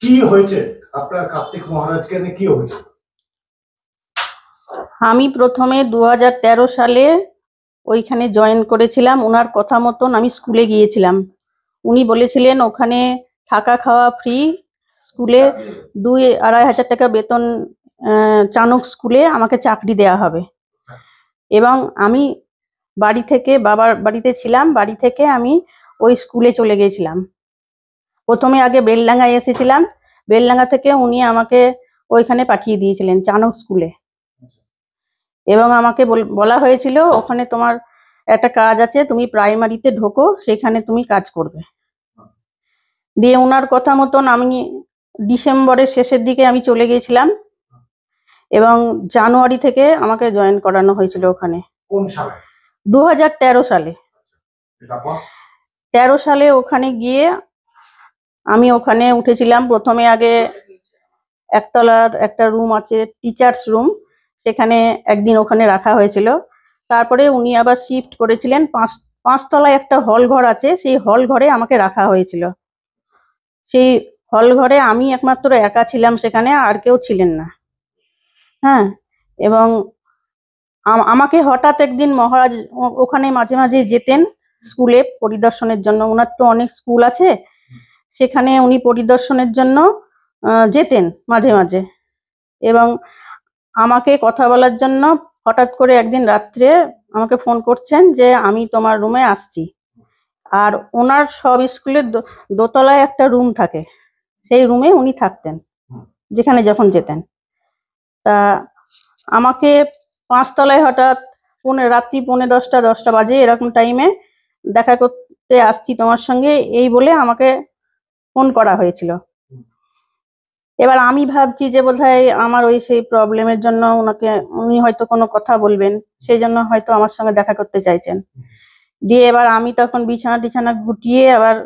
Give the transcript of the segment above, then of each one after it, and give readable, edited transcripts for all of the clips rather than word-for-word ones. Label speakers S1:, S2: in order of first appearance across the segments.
S1: কি হয়েছে আপনার কার্তিক মহারাজকে নিয়ে কি অভিযোগ?
S2: আমি প্রথমে 2013 সালে ওইখানে জয়েন করেছিলাম। ওনার কথা মতন আমি স্কুলে গিয়েছিলাম। উনি বলেছিলেন ওখানে থাকা খাওয়া ফ্রি, স্কুলে 2-2.5 হাজার টাকা বেতন, চাণক স্কুলে আমাকে চাকরি দেয়া হবে। এবং আমি বাড়ি থেকে, বাবার বাড়িতে ছিলাম, বাড়ি থেকে আমি ওই স্কুলে চলে গেছিলাম। প্রথমে আগে বেলডাঙ্গায় এসেছিলাম, বেলডাঙ্গা থেকে উনি আমাকে ওইখানে পাঠিয়ে দিয়েছিলেন চাণক স্কুলে। এবং আমাকে বলা হয়েছিল ওখানে তোমার একটা কাজ আছে, তুমি প্রাইমারিতে ঢোকো, সেখানে তুমি কাজ করবে। দিয়ে ওনার কথা মতন আমি ডিসেম্বরের শেষের দিকে আমি চলে গিয়েছিলাম এবং জানুয়ারি থেকে আমাকে জয়েন করানো হয়েছিল ওখানে।
S1: কোন সালে?
S2: 2013 সালে। 13 সালে ওখানে গিয়ে আমি ওখানে উঠেছিলাম। প্রথমে আগে একতলার একটা রুম আছে, টিচার্স রুম, সেখানে একদিন ওখানে রাখা হয়েছিল। তারপরে উনি আবার শিফট করেছিলেন, পাঁচতলায় একটা হল ঘর আছে, সেই হল ঘরে আমাকে রাখা হয়েছিল। সেই হল ঘরে আমি একমাত্র একা ছিলাম, সেখানে আর কেউ ছিলেন না। হ্যাঁ, এবং আমাকে হঠাৎ একদিন মহারাজ ওখানে মাঝে মাঝে যেতেন স্কুলে পরিদর্শনের জন্য। ওনার তো অনেক স্কুল আছে, সেখানে উনি পরিদর্শনের জন্য যেতেন মাঝে মাঝে। এবং আমাকে কথা বলার জন্য হঠাৎ করে একদিন রাত্রে আমাকে ফোন করছেন যে আমি তোমার রুমে আসছি। আর ওনার সব স্কুলের দোতলায় একটা রুম থাকে, সেই রুমে উনি থাকতেন যেখানে যখন যেতেন। তা আমাকে 5তলায় হঠাৎ রাত্রি 10:45 বাজে এরকম টাইমে দেখা করতে আসছি তোমার সঙ্গে, এই বলে আমাকে ফোন করা হয়েছিল। এবার আমি ভাবছি যে বোধহয় আমার ওই সেই প্রবলেমের জন্য উনি হয়তো কোনো কথা বলবেন, সেই জন্য হয়তো আমার সঙ্গে দেখা করতে চাইছেন। দিয়ে এবার আমি তখন বিছানা গুটিয়ে আবার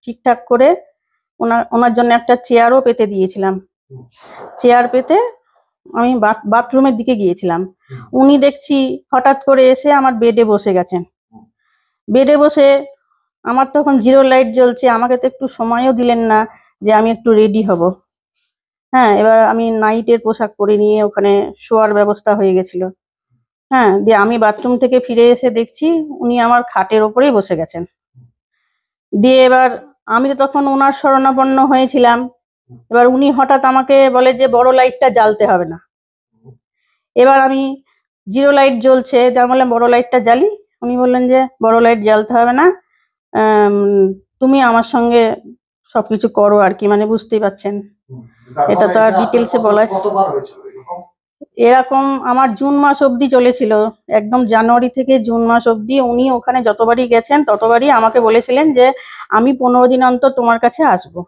S2: ঠিকঠাক করে ওনার জন্য একটা চেয়ারও পেতে দিয়েছিলাম। চেয়ার পেতে আমি বাথরুমের দিকে গিয়েছিলাম। উনি দেখছি হঠাৎ করে এসে আমার বেডে বসে গেছেন। বেডে বসে আমার তখন জিরো লাইট জ্বলছে, আমাকে তো একটু সময়ও দিলেন না যে আমি একটু রেডি হব। হ্যাঁ, এবার আমি নাইটের পোশাক পরে নিয়ে ওখানে শোয়ার ব্যবস্থা হয়ে গেছিল। হ্যাঁ, দিয়ে আমি বাথরুম থেকে ফিরে এসে দেখছি উনি আমার খাটের ওপরেই বসে গেছেন। দিয়ে এবার আমি তো তখন ওনার শরণাপন্ন হয়েছিলাম। এবার উনি হঠাৎ আমাকে বলে যে বড় লাইটটা জ্বালতে হবে না। এবার আমি জিরো লাইট জ্বলছে, যা বললাম বড় লাইটটা জ্বালি। উনি বললেন যে বড় লাইট জ্বালতে হবে না, তুমি আমার সঙ্গে সবকিছু করো আর কি, মানে বুঝতেই পারছেন। এটা তো আর ডিটেলসে বলা। এরকম আমার জুন মাস অবধি চলেছিল, একদম জানুয়ারি থেকে জুন মাস অবধি। উনি ওখানে যতবারই গেছেন ততবারই আমাকে বলেছিলেন যে আমি 15 দিন অন্তর তোমার কাছে আসবো।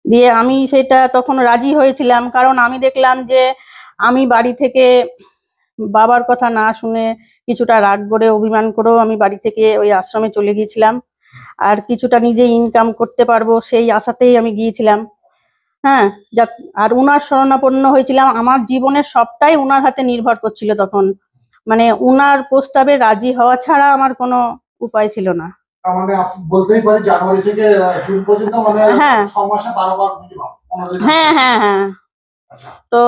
S2: দিয়ে আমি সেটা তখন রাজি হয়েছিলাম, কারণ আমি দেখলাম যে আমি বাড়ি থেকে বাবার কথা না শুনে কিছুটা রাগ করে অভিমান করেও আমি বাড়ি থেকে ওই আশ্রমে চলে গিয়েছিলাম। আর কিছুটা নিজে ইনকাম করতে পারবো সেই আশাতেই আমি গিয়েছিলাম। হ্যাঁ, আর উনার শরণাপন্ন হয়েছিলাম। আমার জীবনের সবটাই উনার হাতে নির্ভর করছিল তখন। মানে উনার প্রস্তাবে রাজি হওয়া ছাড়া আমার কোনো উপায় ছিল না।
S1: মানে বলতেই পারি জানুয়ারি থেকে জুন পর্যন্ত, মানে
S2: হ্যাঁ
S1: 6 মাসে 12 বার মিনিমাম।
S2: হ্যাঁ হ্যাঁ হ্যাঁ। তো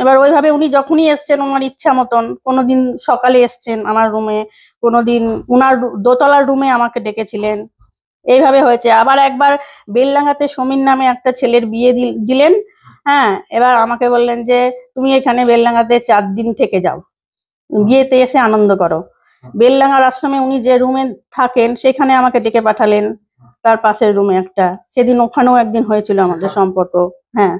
S2: এবার ওইভাবে উনি যখনই এসছেন ওনার ইচ্ছা মতন, কোনোদিন সকালে এসছেন আমার রুমে, কোনোদিন উনার দোতলার রুমে আমাকে ডেকেছিলেন। এইভাবে হয়েছে। আবার একবার বেলডাঙ্গাতে সমীর নামে একটা ছেলের বিয়ে দিলেন। হ্যাঁ, এবার আমাকে বললেন যে তুমি এখানে বেলডাঙ্গাতে 4 দিন থেকে যাও, বিয়েতে এসে আনন্দ করো। বেলডাঙ্গার আশ্রমে উনি যে রুমে থাকেন সেখানে আমাকে ডেকে পাঠালেন, তার পাশের রুমে একটা। সেদিন ওখানেও একদিন হয়েছিল আমাদের সম্পর্ক। হ্যাঁ,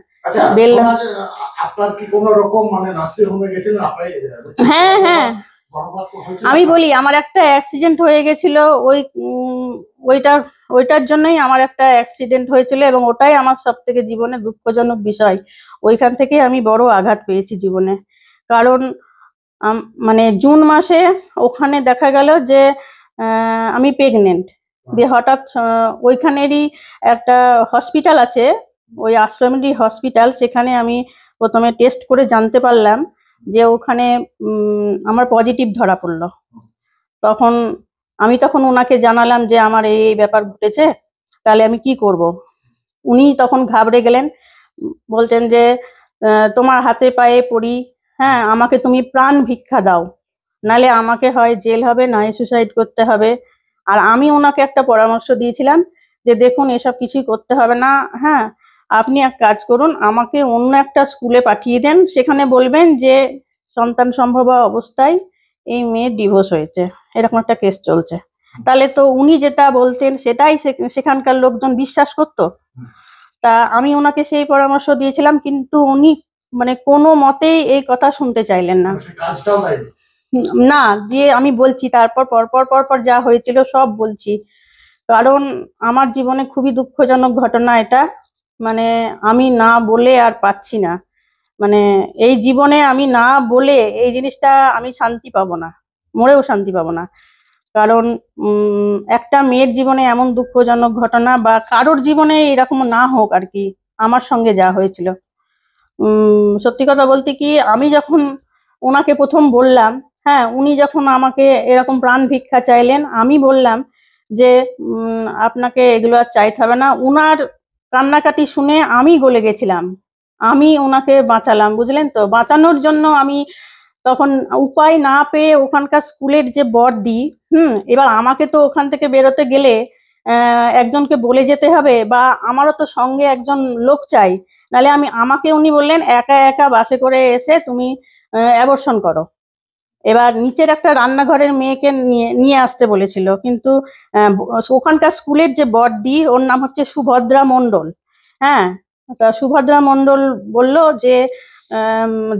S1: আপনার কি কোনো রকম মানে নার্সিং হোমে গেছিলেন আপনি?
S2: হ্যাঁ হ্যাঁ, আমি বলি আমার একটা অ্যাক্সিডেন্ট হয়ে গেছিল, ওইটার জন্যই আমার একটা অ্যাক্সিডেন্ট হয়েছিল, এবং ওটাই আমার সব থেকে জীবনে দুঃখজনক বিষয়। ওইখান থেকে আমি বড় আঘাত পেয়েছি জীবনে। কারণ মানে জুন মাসে ওখানে দেখা গেল যে আমি প্রেগনেন্ট। দিয়ে হঠাৎ ওইখানেরই একটা হসপিটাল আছে, ওই আশ্রমেরই হসপিটাল, সেখানে আমি প্রথমে টেস্ট করে জানতে পারলাম যে ওখানে আমার পজিটিভ ধরা পড়লো। তখন আমি ওনাকে জানালাম যে আমার এই ব্যাপার ঘটেছে, তাহলে আমি কি করব। উনি তখন ঘাবড়ে গেলেন, বলতেন যে তোমার হাতে পায়ে পড়ি, হ্যাঁ আমাকে তুমি প্রাণ ভিক্ষা দাও, নালে আমাকে হয় জেল হবে নয় সুসাইড করতে হবে। আর আমি ওনাকে একটা পরামর্শ দিয়েছিলাম যে দেখুন এসব কিছুই করতে হবে না, হ্যাঁ আপনি এক কাজ করুন, আমাকে অন্য একটা স্কুলে পাঠিয়ে দেন, সেখানে বলবেন যে সন্তান সম্ভবা অবস্থায় এই মেয়ের ডিভোর্স হয়েছে, এরকম একটা কেস চলছে। তাহলে তো উনি যেটা বলতেন সেটাই সেখানকার লোকজন বিশ্বাস করতো। তা আমি ওনাকে সেই পরামর্শ দিয়েছিলাম, কিন্তু উনি মানে কোনো মতেই এই কথা শুনতে চাইলেন না।
S1: সে কাজটাও দেয়নি।
S2: না, দিয়ে আমি বলছি তারপর পরপর পরপর যা হয়েছিল সব বলছি, কারণ আমার জীবনে খুবই দুঃখজনক ঘটনা এটা। মানে আমি না বলে আর পাচ্ছি না, মানে এই জীবনে আমি না বলে এই জিনিসটা আমি শান্তি পাবো না, মরেও শান্তি পাবো না। কারণ একটা মেয়ের জীবনে এমন দুঃখজনক ঘটনা, বা কারোর জীবনে এরকম না হোক আর কি, আমার সঙ্গে যা হয়েছিল। সত্যি কথা বলতে কি, আমি যখন ওনাকে প্রথম বললাম, হ্যাঁ উনি যখন আমাকে এরকম প্রাণ ভিক্ষা চাইলেন, আমি বললাম যে আপনাকে এগুলো আর চাইতে হবে না। উনার কান্নাকাটি শুনে আমি গলে গেছিলাম, আমি ওনাকে বাঁচালাম, বুঝলেন তো। বাঁচানোর জন্য আমি তখন উপায় না পেয়ে ওখানকার স্কুলের যে বড়দি, এবার আমাকে তো ওখান থেকে বেরোতে গেলে একজনকে বলে যেতে হবে, বা আমারও তো সঙ্গে একজন লোক চাই, নালে আমাকে উনি বললেন একা একা বাসে করে এসে তুমি অ্যাবর্শন করো। এবার নিচের একটা রান্নাঘরের মেয়েকে নিয়ে নিয়ে আসতে বলেছিল, কিন্তু ওখানকার স্কুলের যে বড়দি, ওর নাম হচ্ছে সুভদ্রা মণ্ডল। হ্যাঁ, তা সুভদ্রা মণ্ডল বলল যে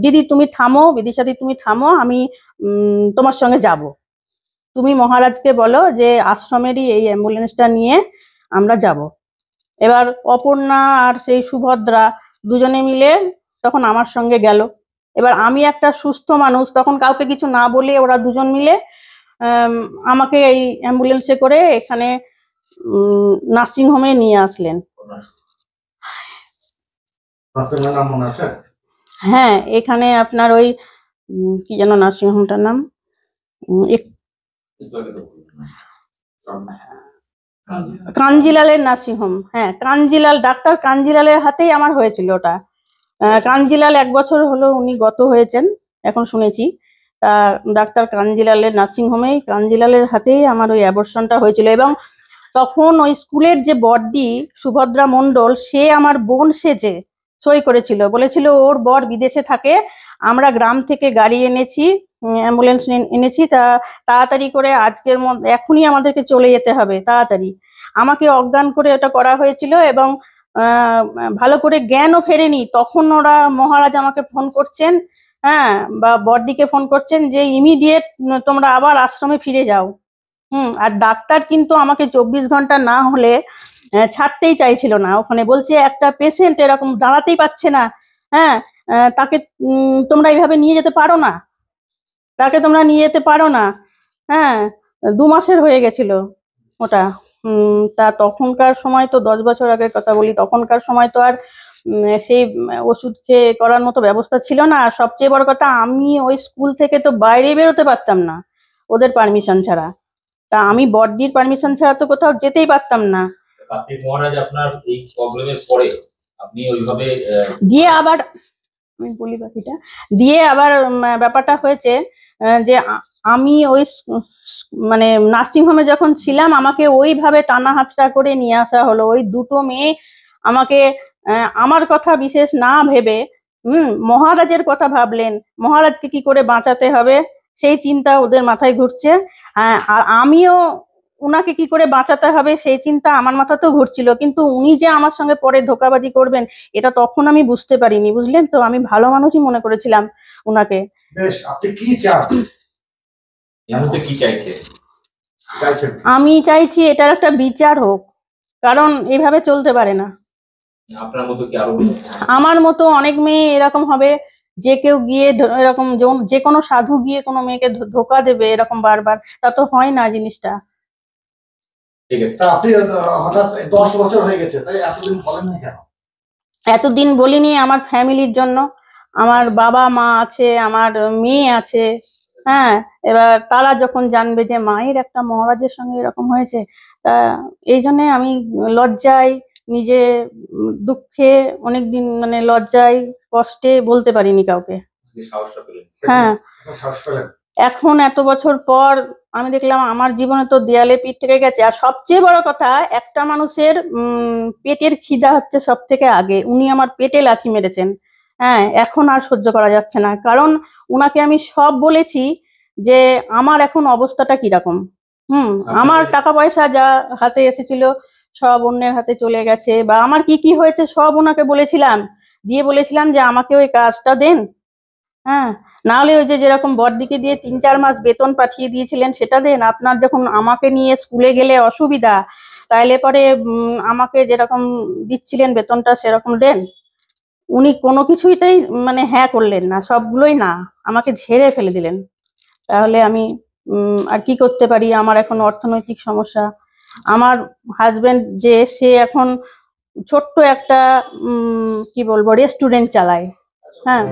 S2: দিদি তুমি থামো, বিদিশাদি তুমি থামো, আমি তোমার সঙ্গে যাব। তুমি মহারাজকে বলো যে আশ্রমেরই এই অ্যাম্বুলেন্সটা নিয়ে আমরা যাব। এবার অপর্ণা আর সেই সুভদ্রা দুজনে মিলে তখন আমার সঙ্গে গেল। এবার আমি একটা সুস্থ মানুষ, তখন কাউকে কিছু না বলে ওরা দুজন মিলে আমাকে এই অ্যাম্বুলেন্সে করে এখানে নার্সিংহোমে নিয়ে আসলেন।
S1: নার্সিংহোমের নাম মনে আছে?
S2: হ্যাঁ, এখানে আপনার ওই কি যেন নার্সিংহোমটার নাম, কাঞ্জিলালের নার্সিংহোম। হ্যাঁ, কাঞ্জিলাল, ডাক্তার কাঞ্জিলালের হাতেই আমার হয়েছিল ওটা। কাঞ্জিলাল 1 বছর হলো উনি গত হয়েছেন এখন শুনেছি। তা ডাক্তার কাঞ্জিলালের নার্সিংহোমেই, কাঞ্জিলালের হাতেই আমার ওই অ্যাবর্শনটা হয়েছিল। এবং তখন ওই স্কুলের যে বড়দি সুভদ্রা মণ্ডল, সে আমার বোন সেজে সই করেছিল, বলেছিল ওর বর বিদেশে থাকে, আমরা গ্রাম থেকে গাড়ি এনেছি, অ্যাম্বুলেন্স এনেছি, তা তাড়াতাড়ি করে আজকের মধ্যে এখনই আমাদেরকে চলে যেতে হবে তাড়াতাড়ি। আমাকে অজ্ঞান করে ওটা করা হয়েছিল, এবং ভালো করে জ্ঞানও ফেরেনি তখন ওরা মহারাজ আমাকে ফোন করছেন, হ্যাঁ বা বড়দিকে ফোন করছেন যে ইমিডিয়েট তোমরা আবার আশ্রমে ফিরে যাও। আর ডাক্তার কিন্তু আমাকে 24 ঘন্টা না হলে ছাড়তেই চাইছিল না, ওখানে বলছে একটা পেশেন্ট এরকম দাঁড়াতেই পারছে না, হ্যাঁ তাকে তোমরা এইভাবে নিয়ে যেতে পারো না, তাকে তোমরা নিয়ে যেতে পারো না। হ্যাঁ, 2 মাসের হয়ে গেছিল ওটা। তা তখনকার সময় তো 10 বছর আগের কথা বলি, তখনকার সময় তো আর সেই ওষুধ খেয়ে করার মতো ব্যবস্থা ছিল না। আর সবচেয়ে বড় কথা, আমি ওই স্কুল থেকে তো বাইরে বেরোতে পারতাম না ওদের পারমিশন ছাড়া। তা আমি বড়দির পারমিশন ছাড়া তো কোথাও যেতেই পারতাম না।
S3: কার্তিক মহারাজ আপনার এই প্রবলেমের পরে আপনি ওইভাবে
S2: দিয়ে আবার আমি বলি বাকিটা, দিয়ে আবার ব্যাপারটা হয়েছে যে আমি ওই মানে নার্সিংহোমে যখন ছিলাম আমাকে ওইভাবে টানা হাতড়া করে নিয়ে আসা হলো। ওই দুটো মেয়ে আমাকে আমার কথা বিশেষ না ভেবে মহারাজের কথা ভাবলেন, মহারাজকে কি করে বাঁচাতে হবে সেই চিন্তা ওদের মাথায় ঘুরছে। আর আমিও উনাকে কি করে বাঁচাতে হবে সেই চিন্তা আমার মাথাতেও ঘুরছিল, কিন্তু উনি যে আমার সঙ্গে পরে ধোঁকাবাজি করবেন এটা তখন আমি বুঝতে পারিনি, বুঝলেন তো। আমি ভালো মানুষই মনে করেছিলাম উনাকে।
S1: বেশ, আপনি কি চান?
S3: এমনিতে কি চাইছেন?
S2: আমি চাইছি এটার একটা বিচার হোক, কারণ এভাবে চলতে পারে না।
S3: আপনার মতো কি আরো
S2: আমার মতো অনেক মেয়ে এরকম হবে, যে কেউ গিয়ে এরকম যে কোনো সাধু গিয়ে কোনো মেয়েকে ধোঁকা দেবে এরকম বারবার, তা তো হয় না জিনিসটা।
S3: ঠিক আছে,
S1: তা আপনি হঠাৎ 10 বছর হয়ে গেছে, তাই এতদিন বলেননি কেন?
S2: এতদিন বলিনি আমার ফ্যামিলির জন্য, আমার বাবা মা আছে, আমার মেয়ে আছে, হ্যাঁ এবার তারা যখন জানবে যে মায়ের একটা মহারাজের সঙ্গে এরকম হয়েছে, তা এই জন্যে আমি লজ্জায় নিজে দুঃখে অনেকদিন মানে লজ্জায় কষ্টে বলতে পারিনি কাউকে।
S3: যে সাহসটা পেলেন।
S2: হ্যাঁ,
S1: এখন শ্বাস পেলেন?
S2: এখন এত বছর পর আমি দেখলাম আমার জীবনে তো দেয়ালে পিঠ থেকে গেছে। আর সবচেয়ে বড় কথা, একটা মানুষের পেটের খিদা হচ্ছে সব থেকে আগে। উনি আমার পেটে লাথি মেরেছেন। হ্যাঁ, এখন আর সহ্য করা যাচ্ছে না, কারণ উনাকে আমি সব বলেছি যে আমার এখন অবস্থাটা কিরকম। আমার টাকা পয়সা যা হাতে এসেছিল সব অন্যের হাতে চলে গেছে, বা আমার কি কি হয়েছে সব ওনাকে বলেছিলাম, দিয়ে বলেছিলাম যে আমাকে ওই কাজটা দেন। হ্যাঁ, না হলে ওই যে যেরকম বড়দিকে দিয়ে 3-4 মাস বেতন পাঠিয়ে দিয়েছিলেন সেটা দেন। আপনার যখন আমাকে নিয়ে স্কুলে গেলে অসুবিধা, তাইলে পরে আমাকে যেরকম দিচ্ছিলেন বেতনটা সেরকম দেন। উনি কোনো কিছুইতেই মানে হ্যাঁ করলেন না, সবগুলোই না, আমাকে ঝেড়ে ফেলে দিলেন। তাহলে আমি আর কি করতে পারি? আমার এখন অর্থনৈতিক সমস্যা। আমার হাজবেন্ড যে সে এখন ছোট্ট একটা কি বলবো রেস্টুরেন্ট চালায়। হ্যাঁ,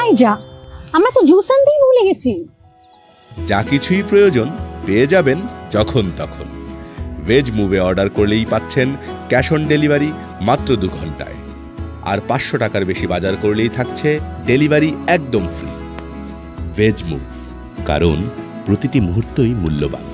S4: আই যা, আমরা তো জুস আনতেই ভুলে গেছি।
S5: যা কিছুই প্রয়োজন পেয়ে যাবেন যখন তখন। ভেজ মুভে অর্ডার করলেই পাচ্ছেন ক্যাশ অন ডেলিভারি মাত্র 2 ঘন্টায়। আর 500 টাকার বেশি বাজার করলেই থাকছে ডেলিভারি একদম ফ্রি। ভেজ মুভ, কারণ প্রতিটি মুহূর্তই মূল্যবান।